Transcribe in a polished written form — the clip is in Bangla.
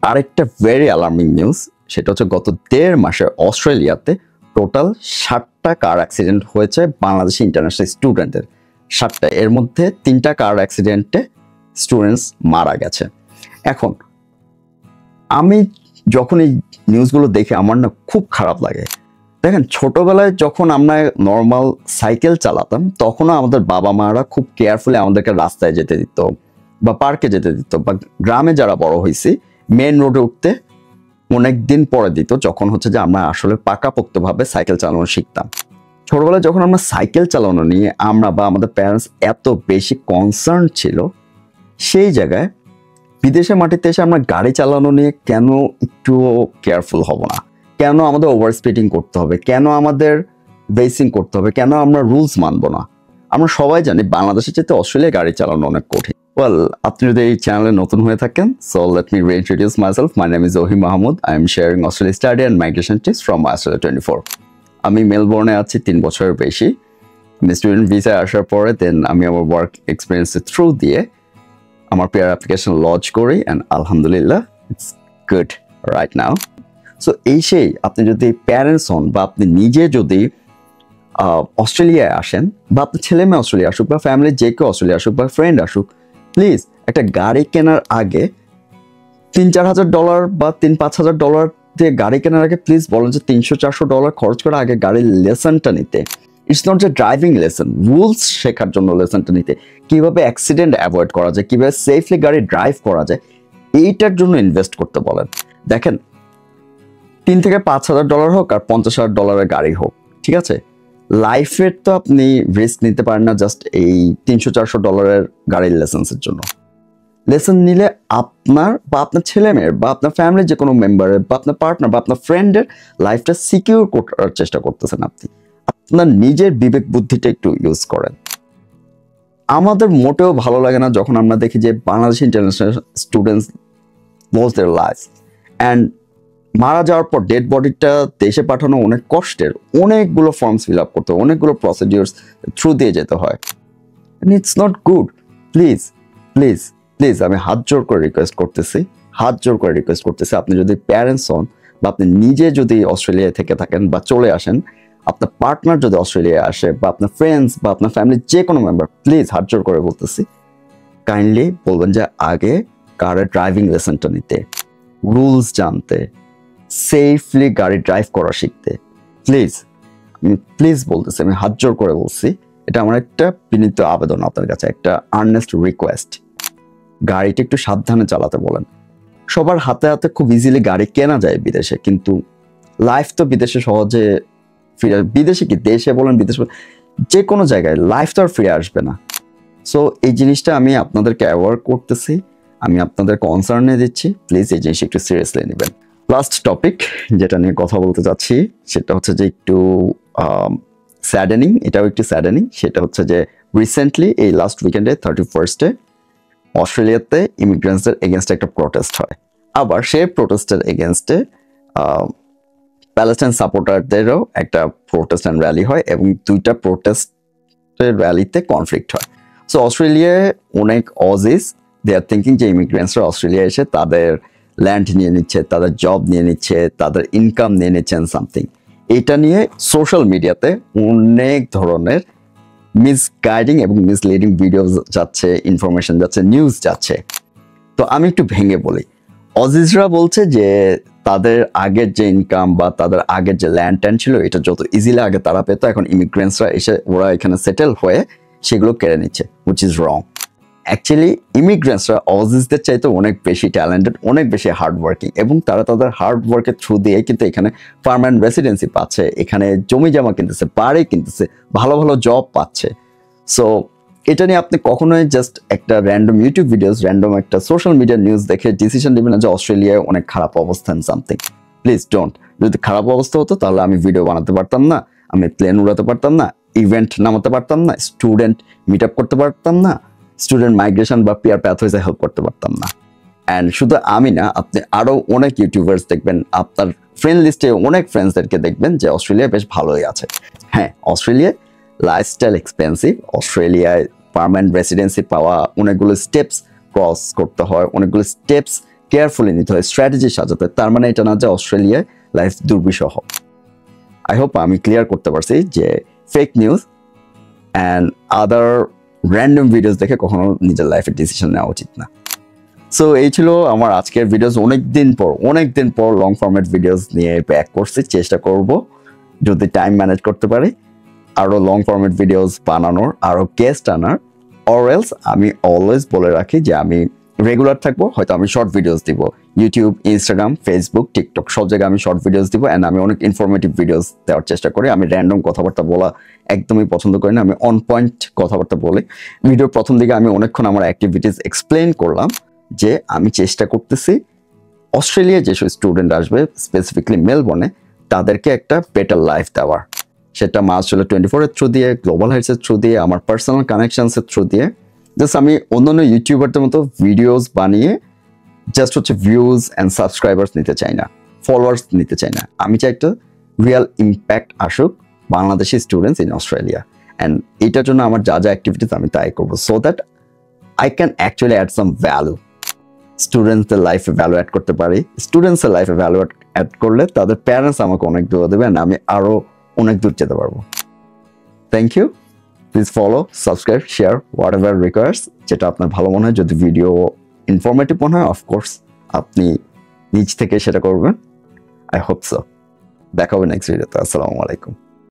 আরেকটা ভেরি অ্যালার্মিং নিউজ, সেটা হচ্ছে গত 1.5 মাসে অস্ট্রেলিয়াতে টোটাল 7টা কার অ্যাক্সিডেন্ট হয়েছে বাংলাদেশি ইন্টারন্যাশনাল স্টুডেন্টের। 7টা, এর মধ্যে 3টা কার অ্যাক্সিডেন্টে স্টুডেন্টস মারা গেছে। এখন আমি যখন এই নিউজগুলো দেখি আমার না খুব খারাপ লাগে। দেখেন, ছোটবেলায় যখন আমরা নর্মাল সাইকেল চালাতাম তখনও আমাদের বাবা মারা খুব কেয়ারফুলি আমাদেরকে রাস্তায় যেতে দিত বা পার্কে যেতে দিত, বা গ্রামে যারা বড় হয়েছি মেন রোডে উঠতে অনেক দিন পরে দিত, যখন হচ্ছে যে আমরা আসলে পাকাপোক্তভাবে সাইকেল চালানো শিখতাম। ছোটবেলায় যখন আমরা সাইকেল চালানো নিয়ে আমরা বা আমাদের প্যারেন্টস এত বেশি কনসার্ন ছিল, সেই জায়গায় বিদেশের মাটিতে এসে আমরা গাড়ি চালানো নিয়ে কেন একটু কেয়ারফুল হব না? কেন আমাদের ওভার স্পিডিং করতে হবে? কেন আমাদের রেসিং করতে হবে? কেন আমরা রুলস মানবো না? আমরা সবাই জানি বাংলাদেশের চেয়ে অস্ট্রেলিয়া গাড়ি চালানো অনেক কঠিন। ওয়েল, আপনি যদি এই চ্যানেলে নতুন হয়ে থাকেন, so let me রিইন্ট্রোডিউস myself. My name is Zahir Mahmud. I am sharing Australia study and migration tips from Australia 24। আমি মেলবোর্নে আছি 3 বছরের বেশি। আমি স্টুডেন্ট ভিসায় আসার পরে দেন আমি আমার ওয়ার্ক এক্সপিরিয়েন্সের থ্রু দিয়ে আমার পিআর অ্যাপ্লিকেশন লঞ্চ করি, অ্যান্ড আলহামদুলিল্লাহ it's good right now. So এই সেই আপনি যদি প্যারেন্টস হন বা আপনি নিজে যদি অস্ট্রেলিয়ায় আসেন, বা আপনার ছেলে মেয়ে অস্ট্রেলিয়া আসুক, বা ফ্যামিলির যে কেউ অস্ট্রেলিয়া আসুক, বা ফ্রেন্ড আসুক, প্লিজ একটা গাড়ি কেনার আগে $3-4 হাজার বা $5,000 দিয়ে গাড়ি কেনার আগে প্লিজ বলেন যে $300-400 খরচ করে আগে গাড়ির লেসনটা নিতে। ইটস নট যে ড্রাইভিং লেসন, রুলস শেখার জন্য লেসনটা নিতে, কিভাবে অ্যাক্সিডেন্ট অ্যাভয়েড করা যায়, কিভাবে সেফলি গাড়ি ড্রাইভ করা যায়, এইটার জন্য ইনভেস্ট করতে বলেন। দেখেন, $3,000-5,000 হোক আর $50,000 গাড়ি হোক, ঠিক আছে, লাইফের তো আপনি রিস্ক নিতে পারেন না জাস্ট এই $300-400 গাড়ির লাইসেন্সের জন্য। লেসন নিলে আপনার বা আপনার ছেলে মেয়ের বা আপনার ফ্যামিলির যে কোনো মেম্বারের বা আপনার পার্টনার বা আপনার ফ্রেন্ডের লাইফটা সিকিউর করার চেষ্টা করতেছেন। আপনি আপনার নিজের বিবেক বুদ্ধিটা একটু ইউজ করেন। আমাদের মোটেও ভালো লাগে না যখন আমরা দেখি যে Bangladeshi international students loss their life, and মারা যাওয়ার পর ডেড বডিটা দেশে পাঠানো অনেক কষ্টের, অনেকগুলো ফর্মস ফিল আপ করতে হয়, অনেকগুলো প্রসিডিউরস থ্রু দিয়ে যেতে হয়। It's not good. Please please please আমি হাত জোর করে রিকোয়েস্ট করতেছি, আপনি যদি প্যারেন্টস হন বা আপনি নিজে যদি অস্ট্রেলিয়ায় থেকে থাকেন বা চলে আসেন, আপনার পার্টনার যদি অস্ট্রেলিয়ায় আসে বা আপনার ফ্রেন্ডস বা আপনার ফ্যামিলির যে কোনো মেম্বার, প্লিজ হাত জোর করে বলতেছি, কাইন্ডলি বলবেন যে আগে কারের ড্রাইভিং লেসনটা নিতে, রুলস জানতে, সেফলি গাড়ি ড্রাইভ করা শিখতে। প্লিজ, আমি প্লিজ বলতেছি, আমি হাত জোর করে বলছি, এটা আমার একটা বিনীত আবেদন আপনার কাছে, একটা আর্নেস্ট রিকোয়েস্ট। গাড়িটা একটু সাবধানে চালাতে বলেন। সবার হাতে হাতে খুব ইজিলি গাড়ি কেনা যায় বিদেশে, কিন্তু লাইফ তো বিদেশে সহজে ফিরে, বিদেশে কি দেশে বলেন বিদেশে বলেন, যে কোনো জায়গায় লাইফ তো আর ফিরে আসবে না। সো এই জিনিসটা আমি আপনাদেরকে অ্যাওয়ার করতেছি, আমি আপনাদের কনসার্নে দিচ্ছি, প্লিজ এই জিনিসটা একটু সিরিয়াসলি নেবেন। লাস্ট টপিক যেটা নিয়ে কথা বলতে চাচ্ছি সেটা হচ্ছে যে একটু স্যাডেনিং, এটাও একটু স্যাডেনিং। সেটা হচ্ছে যে রিসেন্টলি এই লাস্ট উইকেন্ডে 31 অস্ট্রেলিয়াতে ইমিগ্রেন্টসদের এগেনস্টে একটা প্রোটেস্ট হয়। আবার সেই প্রোটেস্টের এগেনস্টে প্যালেস্টাইন সাপোর্টারদেরও একটা প্রোটেস্ট অ্যান্ড র্যালি হয়, এবং 2টা প্রোটেস্টের র্যালিতে কনফ্লিক্ট হয়। সো অস্ট্রেলিয়ায় অনেক অজিস দে আর থিঙ্কিং যে ইমিগ্রেন্টসরা অস্ট্রেলিয়া এসে তাদের ল্যান্ড নিয়ে নিচ্ছে, তাদের জব নিয়ে নিচ্ছে, তাদের ইনকাম নিয়ে নিচ্ছেন সামথিং। এটা নিয়ে সোশ্যাল মিডিয়াতে অনেক ধরনের মিসগাইডিং এবং মিসলিডিং ভিডিও যাচ্ছে, ইনফরমেশন যাচ্ছে, নিউজ যাচ্ছে। তো আমি একটু ভেঙে বলি, অজিজরা বলছে যে তাদের আগের যে ইনকাম বা তাদের আগের যে ল্যান্ড ট্যান্ড ছিল এটা যত ইজিলি আগে তারা পেত, এখন ইমিগ্রেন্টসরা এসে ওরা এখানে সেটেল হয়ে সেগুলো কেড়ে নিচ্ছে, হুইচ ইজ রং। অ্যাকচুয়ালি ইমিগ্রেন্টসরা অজিজদের চাইতে অনেক বেশি ট্যালেন্টেড, অনেক বেশি হার্ড ওয়ার্কিং, এবং তারা তাদের হার্ড ওয়ার্কের থ্রু দিয়ে কিন্তু এখানে পার্মানেন্ট রেসিডেন্সি পাচ্ছে, এখানে জমি জমা কিনতেছে, বাড়ি কিনতেছে, ভালো ভালো জব পাচ্ছে। সো এটা নিয়ে আপনি কখনোই জাস্ট একটা র্যান্ডম ইউটিউব ভিডিওস, র্যান্ডম একটা সোশ্যাল মিডিয়া নিউজ দেখে ডিসিশন নেবেন না যে অস্ট্রেলিয়ায় অনেক খারাপ অবস্থান সামথিং। Please don't. যদি খারাপ অবস্থা হতো তাহলে আমি ভিডিও বানাতে পারতাম না, আমি প্লেন উড়াতে পারতাম না, ইভেন্ট নামাতে পারতাম না, স্টুডেন্ট মিট আপ করতে পারতাম না, স্টুডেন্ট মাইগ্রেশন বা পিয়ার প্যাথওয়েজে হেল্প করতে পারতাম না। অ্যান্ড শুধু আমি না, আপনি আরও অনেক ইউটিউবার্স দেখবেন, আপনার ফ্রেন্ড লিস্টে অনেক ফ্রেন্ডসদেরকে দেখবেন যে অস্ট্রেলিয়া বেশ ভালোই আছে। হ্যাঁ, অস্ট্রেলিয়ায় লাইফস্টাইল এক্সপেন্সিভ, অস্ট্রেলিয়ায় পার্মানেন্ট রেসিডেন্সি পাওয়া অনেকগুলো স্টেপস ক্রস করতে হয়, অনেকগুলো স্টেপস কেয়ারফুলি নিতে হয়, স্ট্র্যাটেজি সাজাতে হয়। তার মানে এটা না যে অস্ট্রেলিয়ায় লাইফ দুর্বিষহ। আই হোপ আমি ক্লিয়ার করতে পারছি যে fake news and other random videos দেখে কখনো নিজের লাইফের ডিসিশন নেওয়া উচিত না। সো এই ছিল আমার আজকের ভিডিওস। অনেকদিন পর লং ফরম্যাট ভিডিওস নিয়ে ব্যাক করছি। চেষ্টা করব যদি টাইম ম্যানেজ করতে পারি আরো লং ফরম্যাট ভিডিওস বানানোর, আরো গেস্ট আনার। অর এলস আমি অলওয়েজ বলে রাখি যে আমি রেগুলার থাকবো, হয়তো আমি শর্ট ভিডিওস দিব ইউটিউব, ইনস্টাগ্রাম, ফেসবুক, টিকটক সব জায়গায় আমি শর্ট ভিডিওস দিব। অ্যান্ড আমি অনেক ইনফরমেটিভ ভিডিওস দেওয়ার চেষ্টা করি। আমি র্যান্ডম কথাবার্তা বলা একদমই পছন্দ করি না, আমি অন পয়েন্ট কথাবার্তা বলি। ভিডিওর প্রথম দিকে আমি অনেকক্ষণ আমার অ্যাক্টিভিটিস এক্সপ্লেন করলাম যে আমি চেষ্টা করতেছি অস্ট্রেলিয়ায় যেসব স্টুডেন্ট আসবে স্পেসিফিকলি মেলবোর্নে তাদেরকে একটা বেটার লাইফ দেওয়ার। সেটা মাস হলো 24-এর থ্রু দিয়ে, গ্লোবাল হাইটসের থ্রু দিয়ে, আমার পার্সোনাল কানেকশনসের থ্রু দিয়ে। জাস্ট আমি অন্যান্য ইউটিউবারদের মতো ভিডিওস বানিয়ে জাস্ট হচ্ছে ভিউজ অ্যান্ড সাবস্ক্রাইবার্স নিতে চাই না, ফলোয়ার্স নিতে চাই না। আমি চাই একটা রিয়েল ইম্প্যাক্ট আসুক Bangladeshi students in Australia. And এটার জন্য আমার যা যা অ্যাক্টিভিটিস আমি তাই করবো, so that I can actually add some value. স্টুডেন্টসদের লাইফে ভ্যালু অ্যাড করতে পারি। স্টুডেন্টসের লাইফে ভ্যালু অ্যাড করলে তাদের প্যারেন্টস আমাকে অনেক দূর দেবে, অ্যান্ড আমি আরও অনেক দূর যেতে পারবো। Thank you. Please follow, subscribe, share, whatever requires, যেটা আপনার ভালো মনে হয়। যদি ভিডিও ইনফরমেটিভ মনে হয় অফকোর্স আপনি নিজ থেকে সেটা করবেন। I hope so. দেখা হবে নেক্সট ভিডিওতে। আসসালামু আলাইকুম।